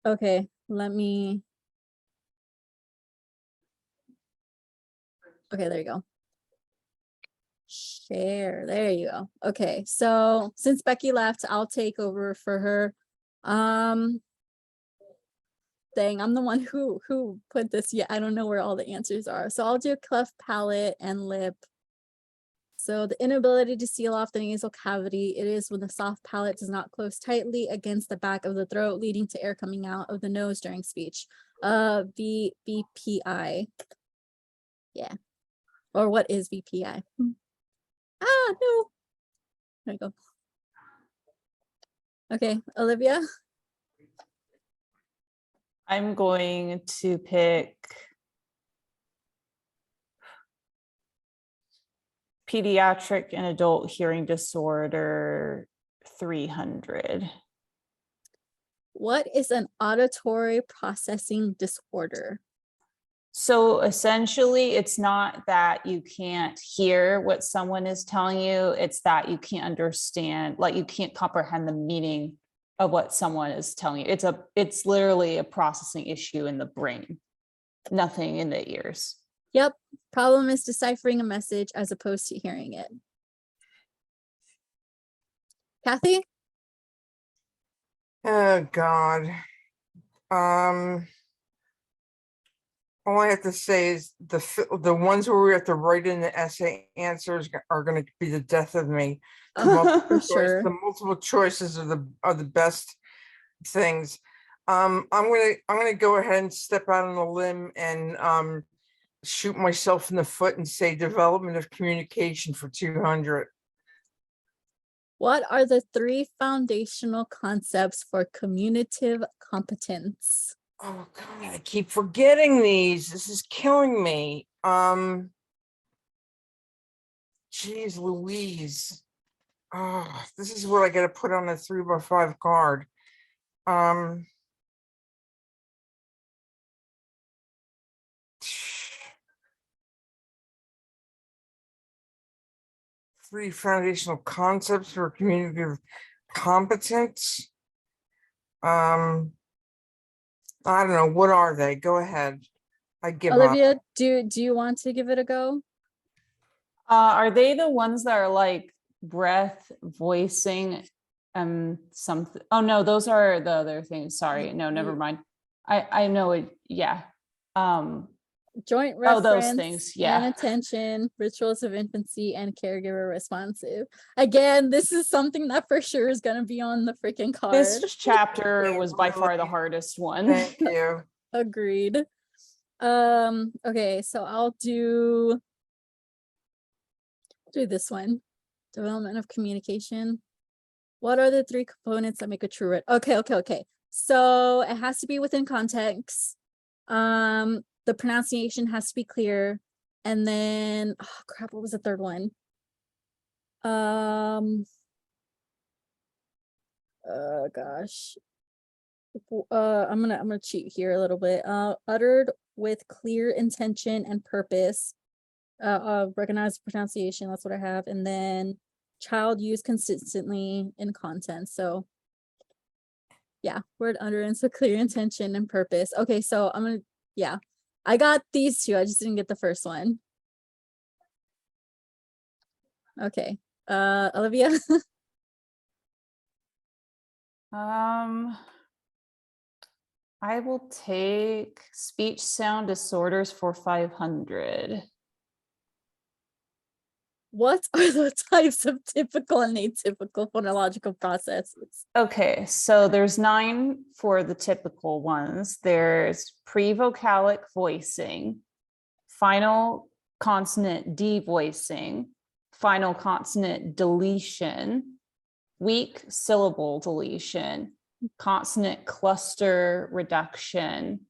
Okay, let me. Okay, there you go. Share, there you go. Okay, so since Becky left, I'll take over for her. Dang, I'm the one who put this. Yeah, I don't know where all the answers are. So I'll do cleft palate and lip. So the inability to seal off the nasal cavity, it is when the soft palate does not close tightly against the back of the throat, leading to air coming out of the nose during speech. VPI. Yeah. Or what is VPI? Ah, no. There we go. Okay, Olivia. I'm going to pick pediatric and adult hearing disorder 300. What is an auditory processing disorder? So essentially, it's not that you can't hear what someone is telling you, it's that you can't understand, like you can't comprehend the meaning of what someone is telling you. It's literally a processing issue in the brain, nothing in the ears. Yep. Problem is deciphering a message as opposed to hearing it. Kathy? Oh God. All I have to say is the ones where we have to write in the essay answers are going to be the death of me. For sure. The multiple choices are the best things. I'm gonna go ahead and step out on a limb and shoot myself in the foot and say development of communication for 200. What are the 3 foundational concepts for communicative competence? Oh God, I keep forgetting these. This is killing me. Geez Louise. Oh, this is what I gotta put on a 3x5 card. Three foundational concepts for communicative competence. I don't know. What are they? Go ahead. I give up. Olivia, do you want to give it a go? Are they the ones that are like breath, voicing, something? Oh no, those are the other things. Sorry, no, never mind. I know it. Yeah. Joint Oh, reference those things. and Yeah. attention, rituals of infancy, and caregiver responsive. Again, this is something that for sure is going to be on the freaking card. This chapter Yeah, was by far the really. hardest one. Thank you. Agreed. Okay, so I'll do this one. Development of communication. What are the 3 components that make a true writ? Okay. So it has to be within context. The pronunciation has to be clear. And then, oh crap, what was the third one? Gosh. I'm gonna cheat here a little bit. Uttered with clear intention and purpose. Recognize pronunciation, that's what I have. And then child used consistently in content. So yeah, word utterance with clear intention and purpose. Okay, so I'm gonna, yeah, I got these 2. I just didn't get the first one. Okay, Olivia. I will take speech sound disorders for 500. What are the types of typical and atypical phonological processes? Okay, so there's 9 for the typical ones. There's pre-vocalic voicing, final consonant devoicing, final consonant deletion, weak syllable deletion, consonant cluster reduction,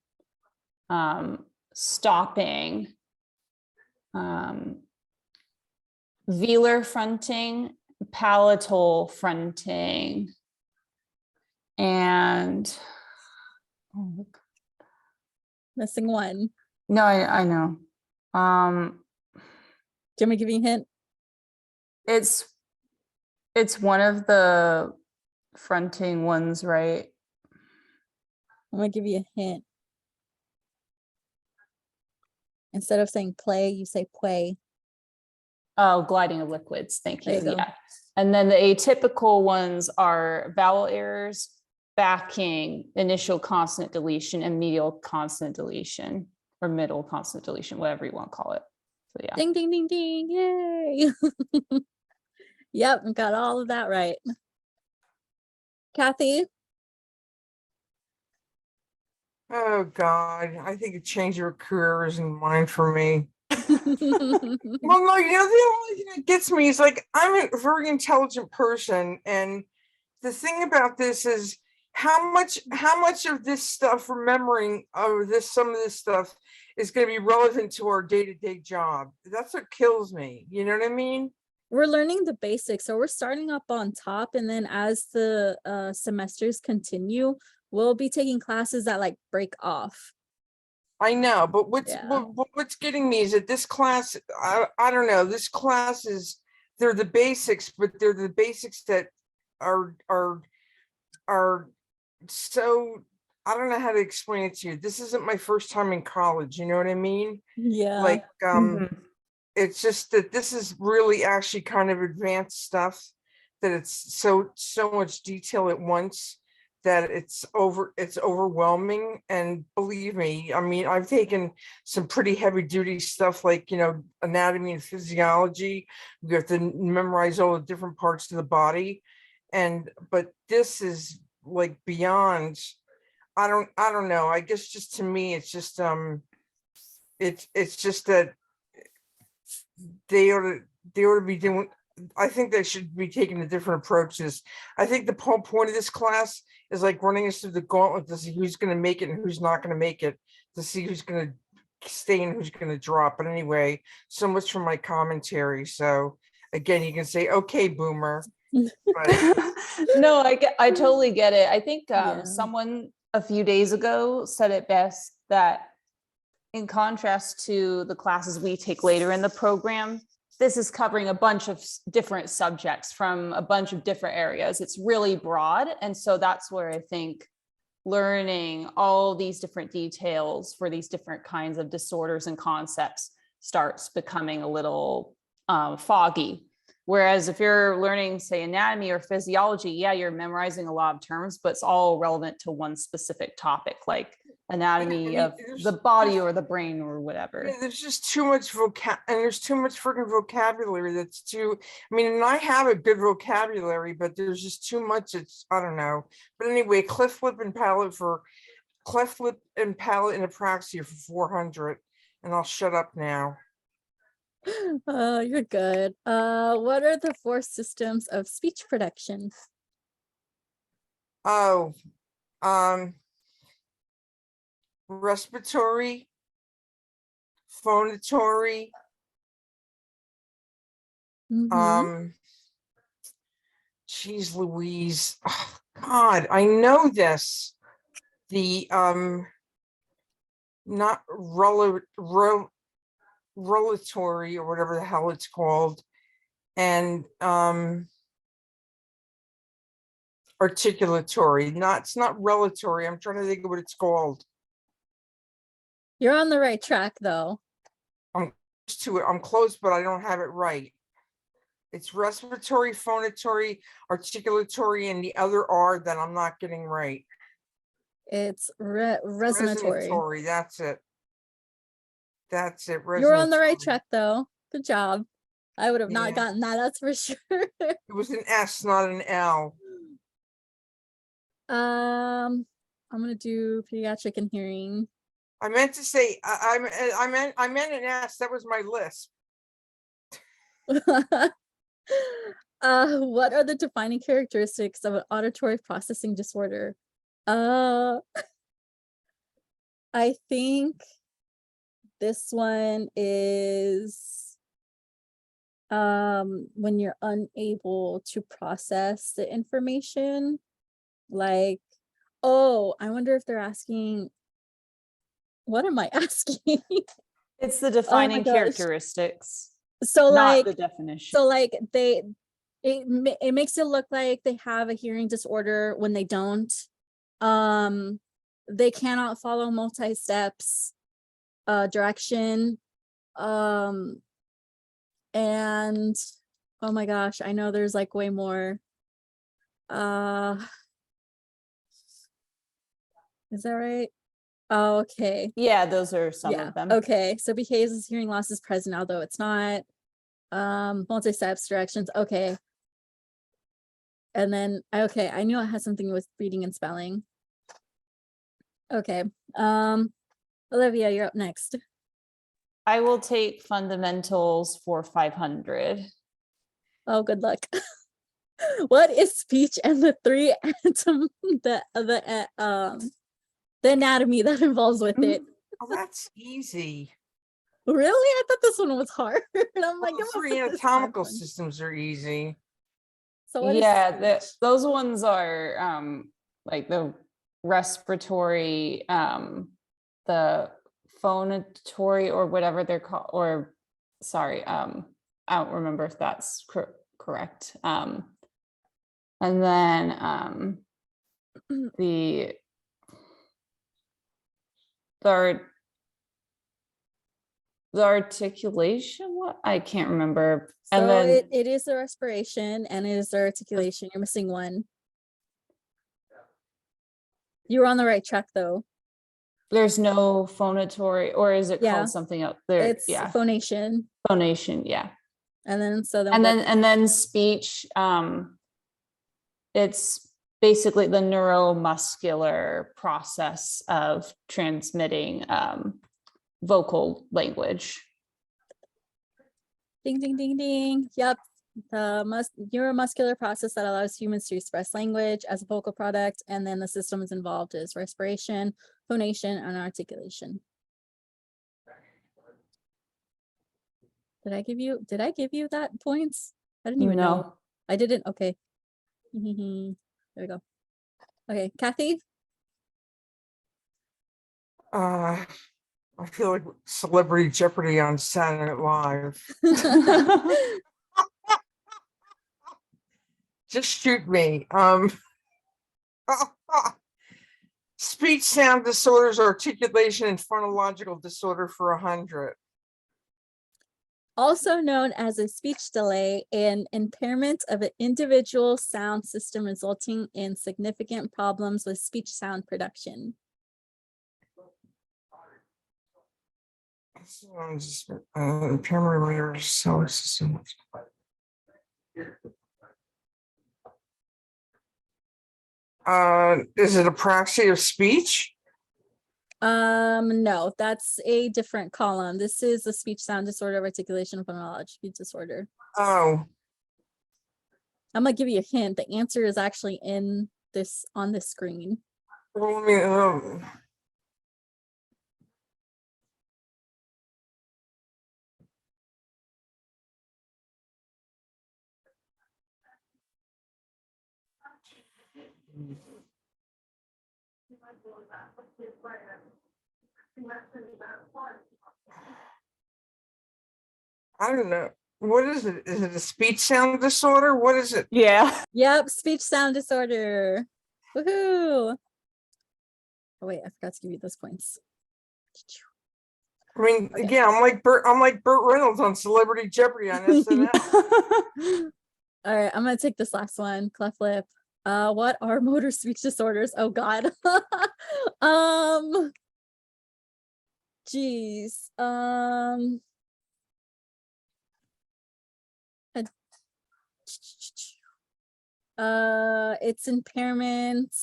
stopping, velar fronting, palatal fronting, and Missing one. no, I know. Do you want me to give you a hint? It's one of the fronting ones, right? I'm gonna give you a hint. Instead of saying play, you say play. Oh, gliding of liquids. Thank There you. you go. Yeah. And then the atypical ones are vowel errors, backing, initial consonant deletion, and medial consonant deletion, or middle consonant deletion, whatever you want to call it. So yeah. Ding, ding, ding, ding. Yay. Yep, got all of that right. Kathy? Oh, God, I think a change of career isn't mine for me. Well, no, you know, the only thing that gets me is like, I'm a very intelligent person. And the thing about this is how much of this stuff, remembering of this, some of this stuff is going to be relevant to our day-to-day job. That's what kills me. You know what I mean? We're learning the basics, so we're starting up on top, and then as the semesters continue, we'll be taking classes that like break off. I know, but Yeah. what's getting me is that this class, I don't know, this class is, they're the basics, but they're the basics that are so, I don't know how to explain it to you. This isn't my first time in college, you know what I mean? Yeah. Like, Mhm. it's just that this is really actually kind of advanced stuff, that it's so much detail at once that it's overwhelming. And believe me, I mean, I've taken some pretty heavy duty stuff like, you know, anatomy and physiology. You have to memorize all the different parts of the body. But this is like beyond, I don't know. I guess just to me, it's just it's just that they ought to be doing, I think they should be taking a different approach to this. I think the whole point of this class is like running us through the gauntlet to see who's going to make it and who's not going to make it, to see who's going to stay and who's going to drop. But anyway, so much for my commentary. So again, you can say, okay, boomer. But No, I totally get it. I think Yeah. someone a few days ago said it best, that in contrast to the classes we take later in the program, this is covering a bunch of different subjects from a bunch of different areas. It's really broad. And so that's where I think learning all these different details for these different kinds of disorders and concepts starts becoming a little foggy. Whereas if you're learning, say, anatomy or physiology, yeah, you're memorizing a lot of terms, but it's all relevant to one specific topic, like anatomy of the body or the brain or whatever. Yeah, there's just too much and there's too much freaking vocabulary that's too, I mean, and I have a good vocabulary, but there's just too much. It's, I don't know. But anyway, cleft lip and palate and apraxia for 400. And I'll shut up now. You're good. What are the 4 systems of speech production? Oh, respiratory, phonatory, Mhm. geez Louise. Oh, God, I know this. The not relatory or whatever the hell it's called, and articulatory. It's not relatory. I'm trying to think of what it's called. You're on the right track though. I'm close, but I don't have it right. It's respiratory, phonatory, articulatory, and the other R that I'm not getting right. It's resonatory. That's it. You're on the right Resonatory. track though. Good job. I would have not Yeah. gotten that, that's for sure. It was an S, not an L. I'm gonna do pediatric and hearing. I meant to say, I meant an S. That was my list. What are the defining characteristics of an auditory processing disorder? I think this one is when you're unable to process the information. Like, oh, I wonder if they're asking, what am I asking? It's the Oh my defining gosh. characteristics, So not like, the definition. so like it makes it look like they have a hearing disorder when they don't. they cannot follow multi-steps direction. And oh my gosh, I know there's like way more. Is that right? Oh, okay. Yeah, those are some Yeah. of them. Okay. So behaves as hearing loss is present, although it's not. Multi-steps, directions. Okay. And then okay, I knew it had something with reading and spelling. Okay. Olivia, you're up next. I will take fundamentals for 500. Oh, good luck. What is speech and the three the anatomy that involves with it? Oh, that's easy. Really? I thought this one was hard. I'm like, Well, the "Come on, three this is not anatomical fun." systems are easy. So what is Yeah, speech? those ones are like the respiratory, the phonatory or whatever they're called, or sorry, I don't remember if that's correct. And then the art the articulation, what I can't remember. And So then it is the respiration and it is the articulation. You're missing one. You were on the right track though. there's no phonatory, or is it Yeah, called something else there? It's Yeah, phonation. phonation, yeah. And then so then And what? then speech, it's basically the neuromuscular process of transmitting vocal language. Ding ding ding ding. Yep. The neuromuscular process that allows humans to express language as a vocal product, and then the systems involved is respiration, phonation, and articulation. Did I give you that points? I didn't even know. No, I didn't. Okay. There we go. Okay, Kathy. I feel like Celebrity Jeopardy on Saturday Night Live. Just shoot me. Speech sound disorders, articulation, and phonological disorder for 100. Also known as a speech delay, an impairment of an individual sound system resulting in significant problems with speech sound production. Impairment of your sound system. Is it apraxia of speech? No, that's a different column. This is a speech sound disorder, articulation, phonological disorder. Oh, I'm gonna give you a hint. The answer is actually in this on the screen. well, I mean, I don't know. What is it? Is it a speech sound disorder? What is it? yeah. Yep, speech sound disorder. Woohoo! Oh wait, I forgot to give you those points. I mean, Okay. again, I'm like Burt Reynolds on Celebrity Jeopardy on SNL. All right, I'm gonna take this last one. Cleft lip. What are motor speech disorders? Oh God. Geez. It's impairment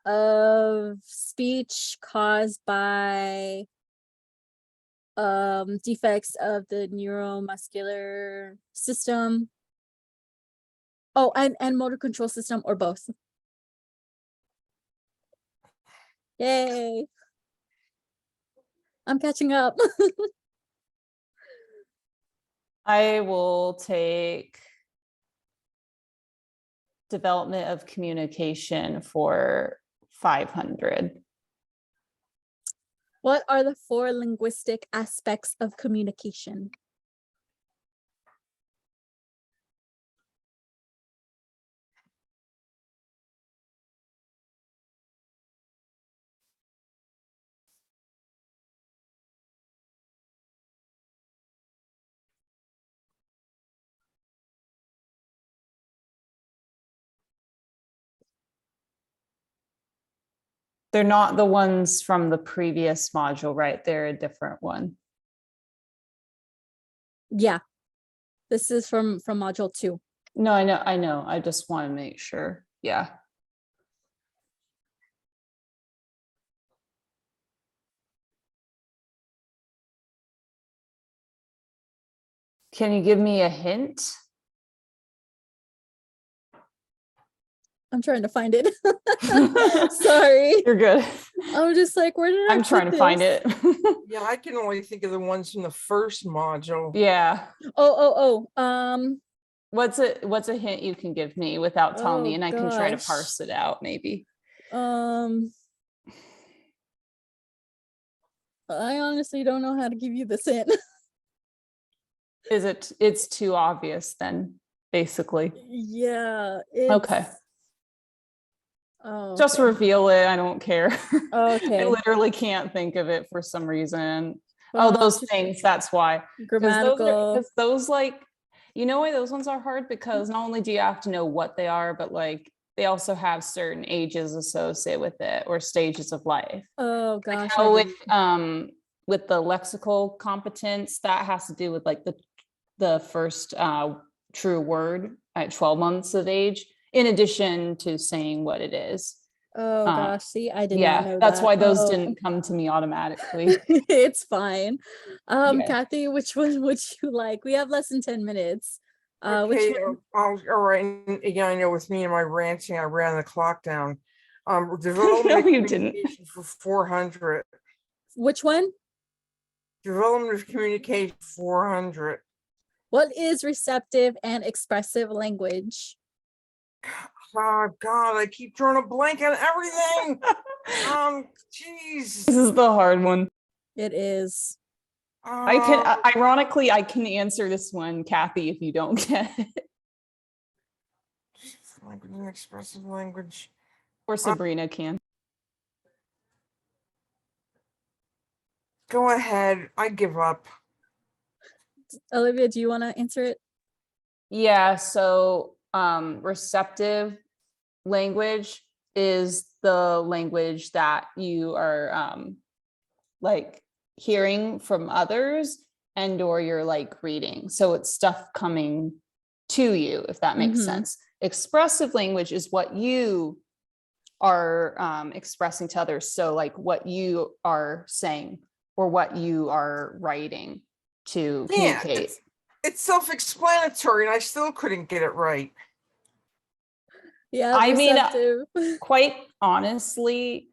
of speech caused by defects of the neuromuscular system. Oh, and motor control system, or both. Yay. I'm catching up. I will take development of communication for 500. What are the 4 linguistic aspects of communication? They're not the ones from the previous module, right? They're a different one. Yeah. This is from module 2. No, I know. I just want to make sure. Yeah. Can you give me a hint? I'm trying to find it. Sorry. You're good. I'm just like, where did I I'm trying put to find this? it. Yeah, I can only think of the ones from the first module. Yeah. Oh. What's a hint you can give me without telling me, Oh, and I can try to gosh. parse it out maybe. I honestly don't know how to give you this hint. It's too obvious then, basically. Yeah. Okay. Oh, Just okay. reveal it. I don't care. I Okay. literally can't think of it for some reason. Oh, those things. That's why. Grammatical. Because those like, you know why those ones are hard? Because not only do you have to know what they are, but like they also have certain ages associated with it or stages of life. Oh Like gosh. how with the lexical competence, that has to do with like the first true word at 12 months of age, in addition to saying what it is. Oh gosh. See, I did not Yeah, know that's that. why those Oh. didn't come to me automatically. It's fine. Yeah. Kathy, which one would you like? We have less than 10 minutes. Which Okay, one? all right. And again, I know with me and my ranting, I ran the clock down. Development of No, you didn't. communication for 400. Which one? Development of communication 400. What is receptive and expressive language? Oh God, I keep drawing a blank on everything. This Jeez. is the hard one. It is. I can ironically I can answer this one, Kathy, if you don't get it. Language and expressive language. Or Sabrina can. Go ahead. I give up. Olivia, do you want to answer it? Yeah, so receptive language is the language that you are like hearing from others and or you're like reading. So it's stuff coming to you, if that makes sense. Expressive language is what you are expressing to others. So like what you are saying or what you are writing to Yeah, communicate. it's self-explanatory, and I still couldn't get it right. Yeah, I mean, receptive. quite honestly,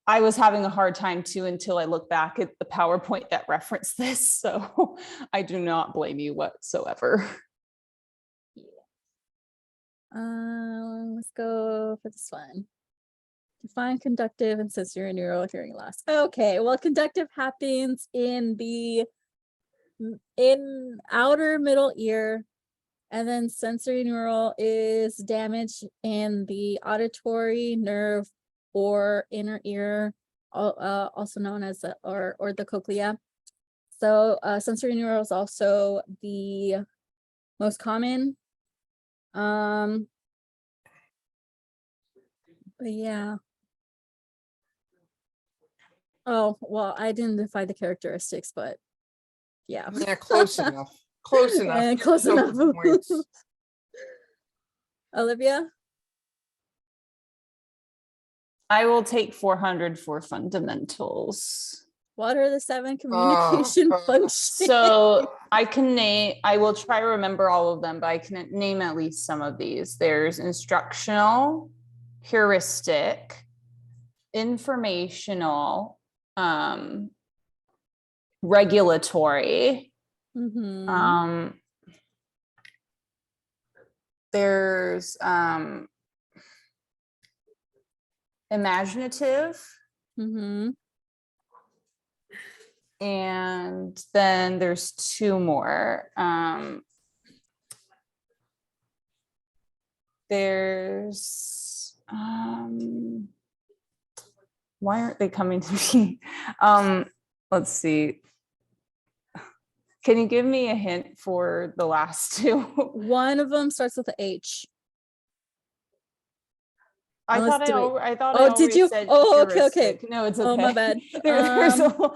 I was having a hard time too until I look back at the PowerPoint that referenced this. So I do not blame you whatsoever. Let's go for this one. Define conductive and sensory neural hearing loss. Okay, well, conductive happens in the outer middle ear, and then sensory neural is damage in the auditory nerve or inner ear, also known as or the cochlea. So sensory neural is also the most common. But yeah. Oh, well, I didn't define the characteristics, but yeah. Yeah, close enough. Close enough. And Give close yourself enough. the points. Olivia? I will take 400 for fundamentals. What are the 7 communication functions? So I will try to remember all of them, but I can name at least some of these. There's instructional, heuristic, informational, regulatory. There's imaginative. And then there's 2 more. There's why aren't they coming to me? Let's see. Can you give me a hint for the last 2? One of them starts with a H. I Let's thought I, do it. I thought I Oh, did already you? said Oh, okay, okay. heuristic. No, it's okay. Oh, my bad. There's Um,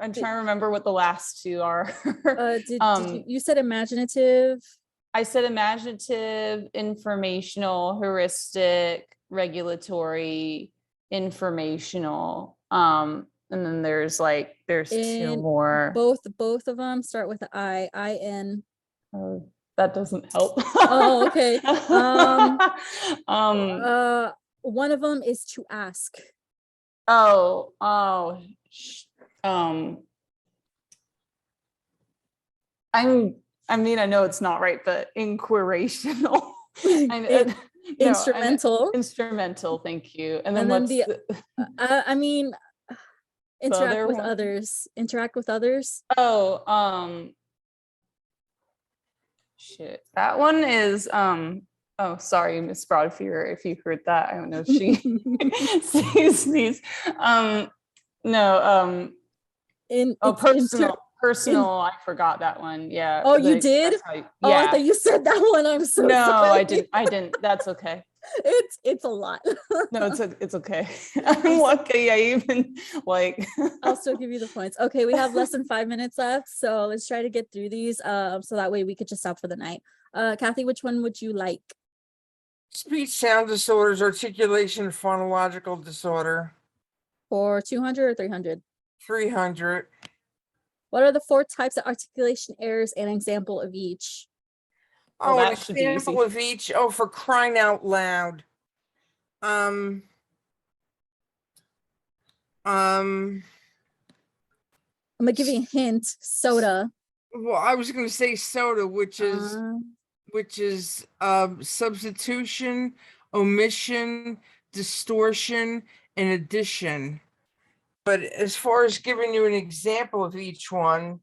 I'm trying to remember what the last two are. you said imaginative? I said imaginative, informational, heuristic, regulatory, informational. And then there's two In more. both of them start with I-N. Oh, that doesn't help. Oh, okay. Um, One of them is to ask. um, I mean, I know it's not right, but inquirational. No, Instrumental. instrumental, thank you. And then And then what's I mean, interact other with one? others. Interact with others. Shit. That one is oh, sorry, Miss Broadfear, if you heard that. I don't know if she sees these. No, personal, I forgot that one. Yeah. Oh, you did? Yeah. Oh, I thought you said that one. I'm so No, sorry. I didn't. That's okay. It's a lot. No, it's okay. I'm lucky. I even I'll still give you the points. Okay, we have less than 5 minutes left, so let's try to get through these. So that way we could just stop for the night. Kathy, which one would you like? Speech sound disorders, articulation, phonological disorder. For 200 or 300? 300. What are the 4 types of articulation errors and example of each? Oh, an that should be example easy. of each. Oh, for crying out loud. I'm gonna give you a hint. Soda. Well, I was going to say soda, which is substitution, omission, distortion, and addition. But as far as giving you an example of each one,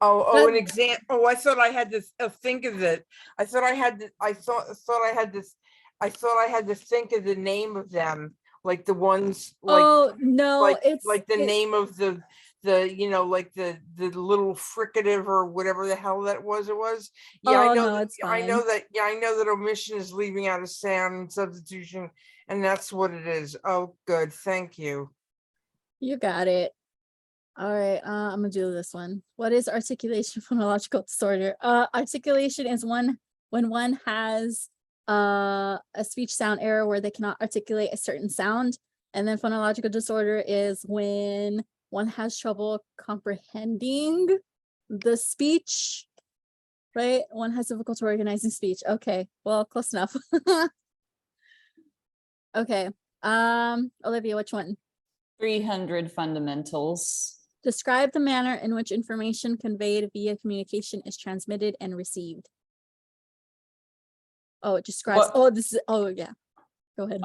an example. Oh, I thought I had to think of it. I thought I had to. I thought I had this. I thought I had to think of the name of them, like the ones like. Oh no, it's like the name of the like the little fricative or whatever the hell that was. It was. Yeah, I Oh know. no, it's I fine. know that. Yeah, I know that omission is leaving out a sound and substitution, and that's what it is. Oh, good. Thank you. You got it. All right, I'm gonna do this one. What is articulation phonological disorder? Articulation is when one has a speech sound error where they cannot articulate a certain sound. And then phonological disorder is when one has trouble comprehending the speech, right? One has difficulty organizing speech. Okay, well, close enough. Okay, Olivia, which one? 300 fundamentals. Describe the manner in which information conveyed via communication is transmitted and received. Oh, it describes. Oh, this is. Oh, yeah. Go ahead.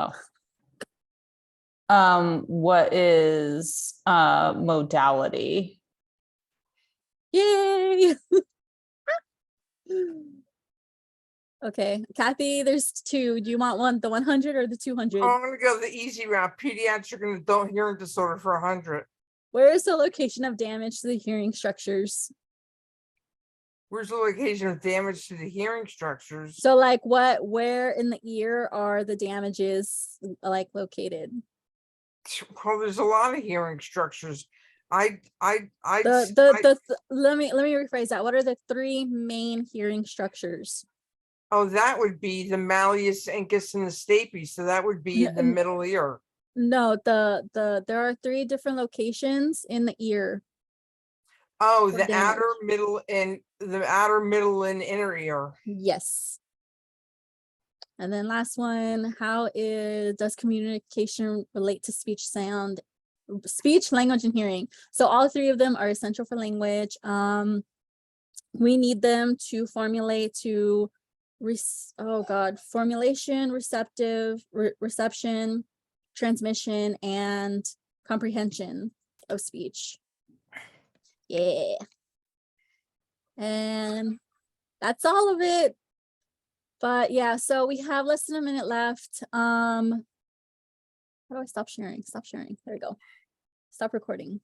What is modality? Yay! Okay, Kathy, there's 2. Do you want the 100 or the 200? Oh, I'm gonna go the easy route. Pediatric and adult hearing disorder for 100. Where is the location of damage to the hearing structures? Where's the location of damage to the hearing structures? So, like, where in the ear are the damages located? Well, there's a lot of hearing structures. Let me rephrase that. What are the 3 main hearing structures? Oh, that would be the malleus, incus, and the stapes. So that would be in the middle ear. No, there are 3 different locations in the ear. Oh, the outer, middle, and inner ear. Yes. And then last one, does communication relate to speech, sound, speech, language, and hearing? So all 3 of them are essential for language. We need them to formulate formulation, reception, transmission, and comprehension of speech. Yeah. And that's all of it. But yeah, so we have less than a minute left. How do I stop sharing? Stop sharing. There we go. Stop recording.